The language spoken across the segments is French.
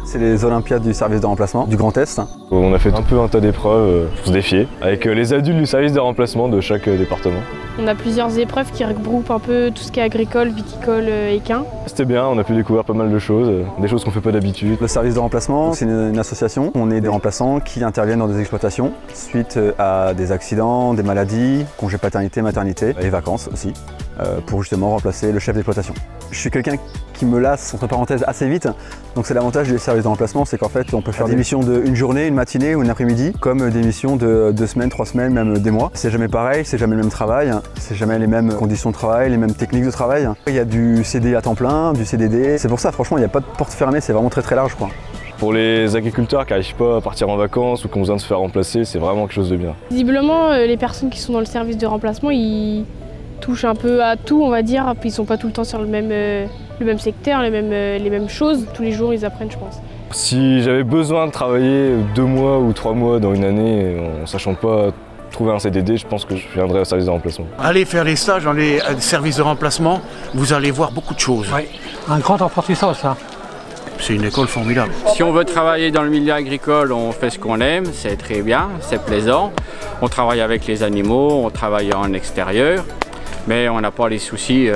C'est les Olympiades du service de remplacement du Grand Est. On a fait un peu un tas d'épreuves pour se défier avec les adultes du service de remplacement de chaque département. On a plusieurs épreuves qui regroupent un peu tout ce qui est agricole, viticole, équin. C'était bien, on a pu découvrir pas mal de choses, des choses qu'on fait pas d'habitude. Le service de remplacement, c'est une association. On est des remplaçants qui interviennent dans des exploitations suite à des accidents, des maladies, congés paternité, maternité et vacances aussi, pour justement remplacer le chef d'exploitation. Je suis quelqu'un qui me lasse, entre parenthèses, assez vite. Donc c'est l'avantage du service de remplacement, c'est qu'en fait on peut faire des missions d'une journée, une matinée ou une après-midi, comme des missions de 2 semaines, 3 semaines, même des mois. C'est jamais pareil, c'est jamais le même travail, c'est jamais les mêmes conditions de travail, les mêmes techniques de travail. Il y a du CDI à temps plein, du CDD. C'est pour ça, franchement, il n'y a pas de porte fermée, c'est vraiment très large, quoi. Pour les agriculteurs qui n'arrivent pas à partir en vacances ou qui ont besoin de se faire remplacer, c'est vraiment quelque chose de bien. Visiblement, les personnes qui sont dans le service de remplacement, ils touchent un peu à tout, on va dire, puis ils sont pas tout le temps sur le même secteur, les mêmes choses. Tous les jours, ils apprennent, je pense. Si j'avais besoin de travailler 2 mois ou 3 mois dans une année, en sachant pas trouver un CDD, je pense que je viendrais au service de remplacement. Allez faire les stages dans les services de remplacement, vous allez voir beaucoup de choses. Oui, un grand apprentissage, ça. C'est une école formidable. Si on veut travailler dans le milieu agricole, on fait ce qu'on aime, c'est très bien, c'est plaisant. On travaille avec les animaux, on travaille en extérieur, mais on n'a pas les soucis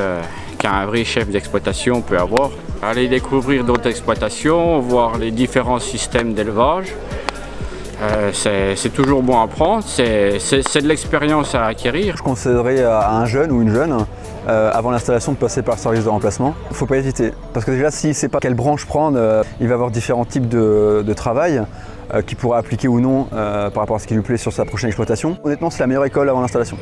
qu'un vrai chef d'exploitation peut avoir. Aller découvrir d'autres exploitations, voir les différents systèmes d'élevage, c'est toujours bon à prendre, c'est de l'expérience à acquérir. Je conseillerais à un jeune ou une jeune, avant l'installation, de passer par le service de remplacement. Il ne faut pas hésiter, parce que déjà s'il ne sait pas quelle branche prendre, il va avoir différents types de travail qu'il pourra appliquer ou non par rapport à ce qui lui plaît sur sa prochaine exploitation. Honnêtement, c'est la meilleure école avant l'installation.